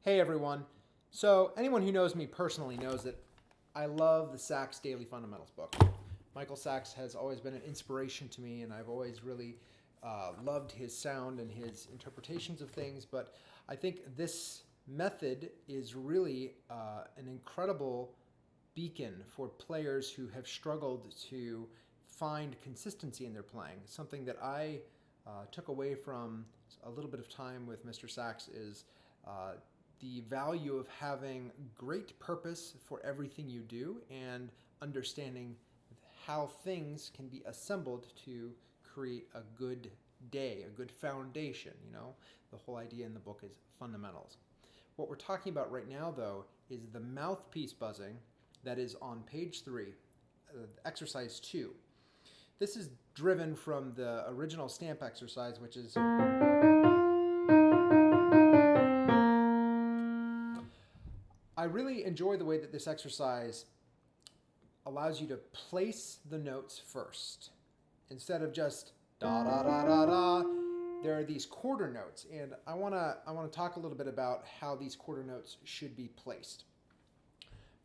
Hey everyone. So, anyone who knows me personally knows that I love the Sachs Daily Fundamentals book. Michael Sachs has always been an inspiration to me, and I've always really loved his sound and his interpretations of things. But I think this method is really an incredible beacon for players who have struggled to find consistency in their playing. Something that I took away from a little bit of time with Mr. Sachs is the value of having great purpose for everything you do and understanding how things can be assembled to create a good day, a good foundation. The whole idea in the book is fundamentals. What we're talking about right now, though, is the mouthpiece buzzing that is on page 3, exercise 2. This is driven from the original stamp exercise, which is I really enjoy the way that this exercise allows you to place the notes first. Instead of just da da da da da, there are these quarter notes, and I wanna talk a little bit about how these quarter notes should be placed.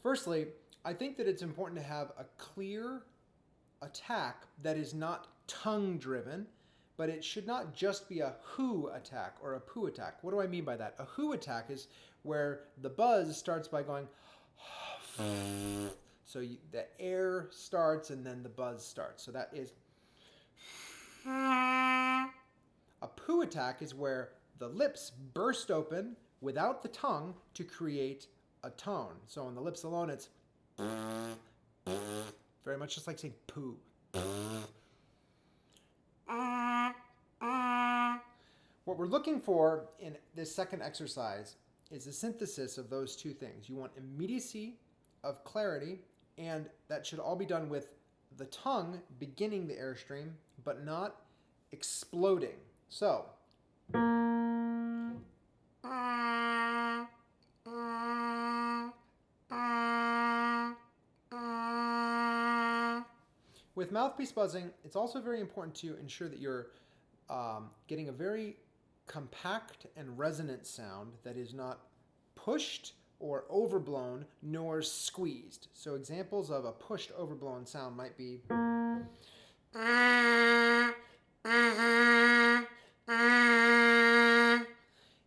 Firstly, I think that it's important to have a clear attack that is not tongue driven, but it should not just be a who attack or a poo attack. What do I mean by that? A who attack is where the buzz starts by going so the air starts and then the buzz starts. So that is a poo attack is where the lips burst open without the tongue to create a tone. So on the lips alone, it's very much just like saying poo. What we're looking for in this second exercise is a synthesis of those two things. You want immediacy of clarity, and that should all be done with the tongue beginning the airstream, but not exploding. So, with mouthpiece buzzing, it's also very important to ensure that you're getting a very compact and resonant sound that is not pushed or overblown nor squeezed. So examples of a pushed, overblown sound might be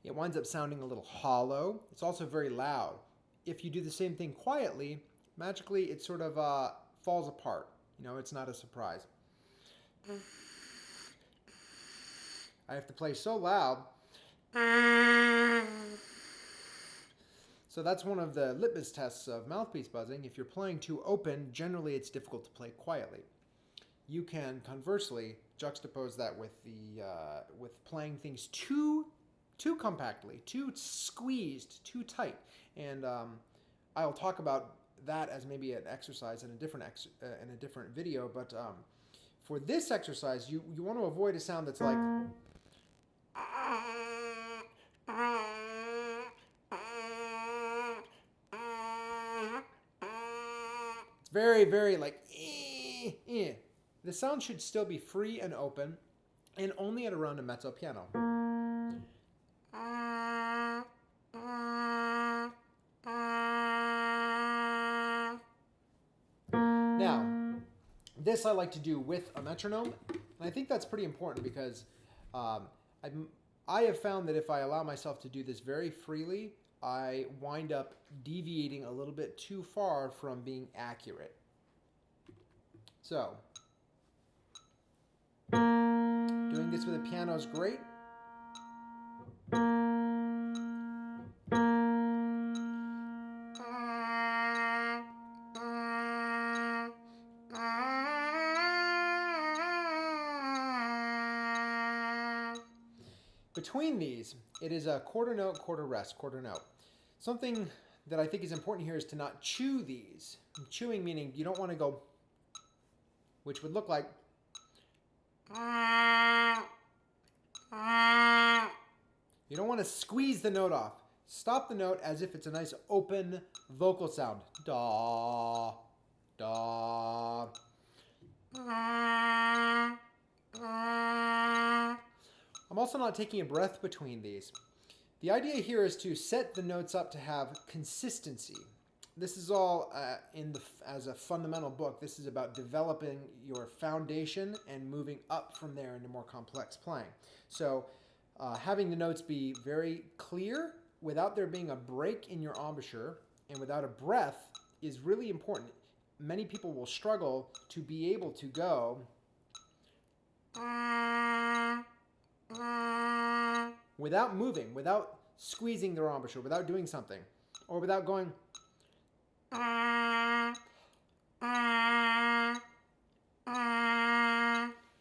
it winds up sounding a little hollow. It's also very loud. If you do the same thing quietly, magically it sort of falls apart. It's not a surprise. I have to play so loud. So that's one of the litmus tests of mouthpiece buzzing. If you're playing too open, generally it's difficult to play quietly. You can conversely juxtapose that with with playing things too compactly, too squeezed, too tight. And I'll talk about that as maybe an exercise in a different video. But for this exercise, you want to avoid a sound that's like it's very, very like The sound should still be free and open, and only at around a mezzo piano. Now, this I like to do with a metronome, and I think that's pretty important because I have found that if I allow myself to do this very freely, I wind up deviating a little bit too far from being accurate. So, doing this with a piano is great. Between these, it is a quarter note, quarter rest, quarter note. Something that I think is important here is to not chew these. Chewing meaning you don't want to go, which would look like you don't want to squeeze the note off. Stop the note as if it's a nice open vocal sound. Da, da. I'm also not taking a breath between these. The idea here is to set the notes up to have consistency. This is all as a fundamental book. This is about developing your foundation and moving up from there into more complex playing. So having the notes be very clear without there being a break in your embouchure and without a breath is really important. Many people will struggle to be able to go without moving, without squeezing their embouchure, without doing something, or without going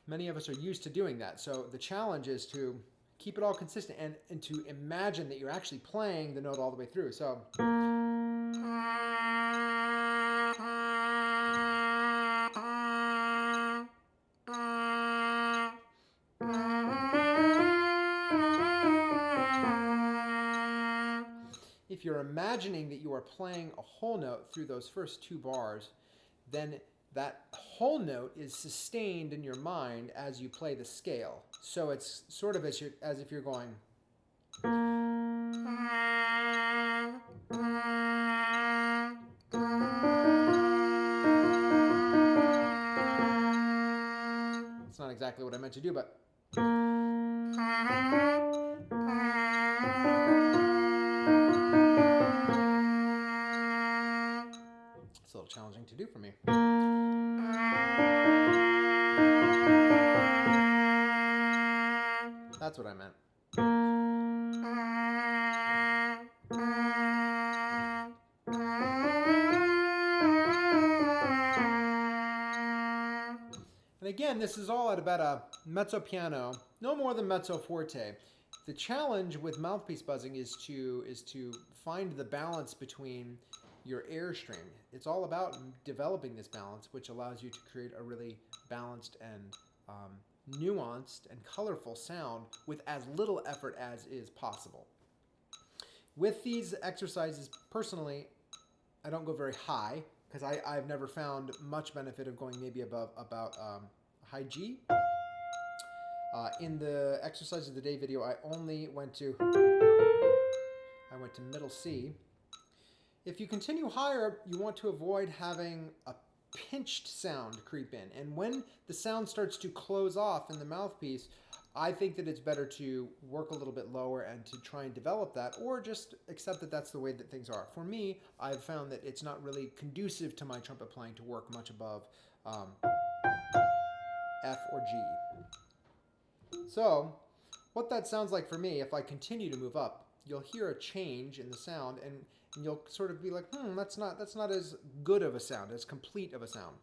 Many of us are used to doing that. So the challenge is to keep it all consistent and to imagine that you're actually playing the note all the way through. So if you're imagining that you are playing a whole note through those first 2 bars, then that whole note is sustained in your mind as you play the scale. So it's sort of as if you're going. It's not exactly what I meant to do, but. It's a little challenging to do for me. That's what I meant. And again, this is all at about a mezzo piano, no more than mezzo forte. The challenge with mouthpiece buzzing is to find the balance between your airstream. It's all about developing this balance, which allows you to create a really balanced and nuanced and colorful sound with as little effort as is possible. With these exercises, personally, I don't go very high because I've never found much benefit of going maybe about high G. In the exercise of the day video, I only went to middle C. If you continue higher, you want to avoid having a pinched sound creep in. And when the sound starts to close off in the mouthpiece, I think that it's better to work a little bit lower and to try and develop that, or just accept that that's the way that things are. For me, I've found that it's not really conducive to my trumpet playing to work much above F or G. So, what that sounds like for me, if I continue to move up, you'll hear a change in the sound, and you'll sort of be like, that's not as good of a sound, as complete of a sound.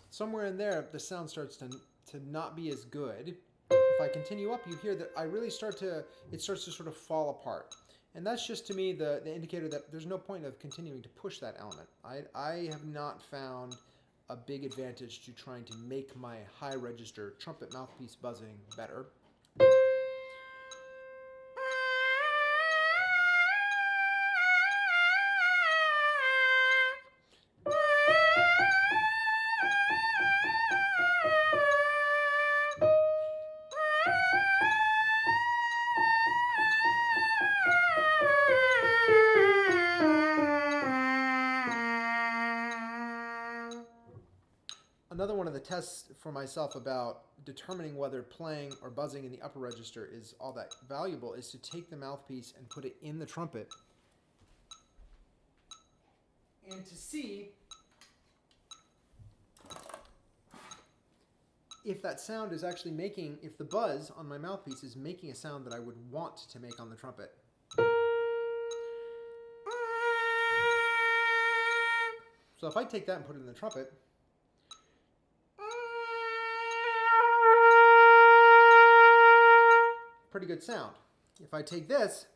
Somewhere in there, the sound starts to not be as good. If I continue up, you hear that it starts to sort of fall apart. And that's just, to me, the indicator that there's no point of continuing to push that element. I have not found a big advantage to trying to make my high register trumpet mouthpiece buzzing better. Another one of the tests for myself about determining whether playing or buzzing in the upper register is all that valuable is to take the mouthpiece and put it in the trumpet and to see if that sound is actually if the buzz on my mouthpiece is making a sound that I would want to make on the trumpet. So if I take that and put it in the trumpet, pretty good sound. If I take this,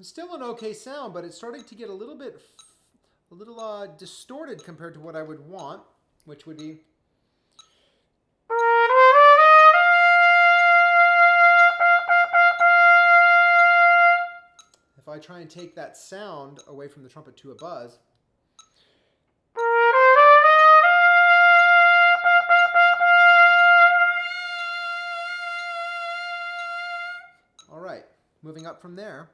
Still an okay sound, but it's starting to get a little distorted compared to what I would want, which would be. If I try and take that sound away from the trumpet to a buzz. All right, moving up from there.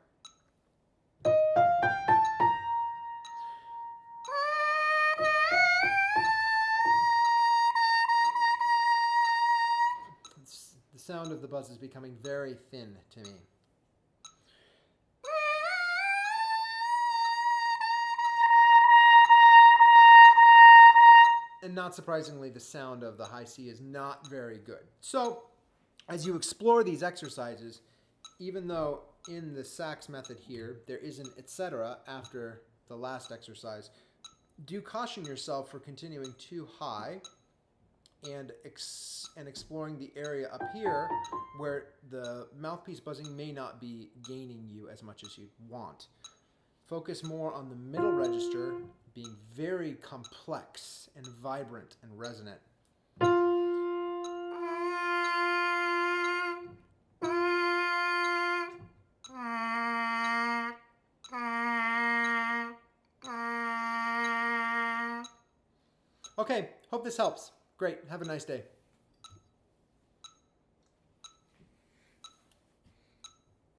The sound of the buzz is becoming very thin to me. And not surprisingly, the sound of the high C is not very good. So, as you explore these exercises, even though in the Sachs method here, there is an etc. after the last exercise, do caution yourself for continuing too high and exploring the area up here where the mouthpiece buzzing may not be gaining you as much as you want. Focus more on the middle register being very complex and vibrant and resonant. Okay, hope this helps. Great. Have a nice day.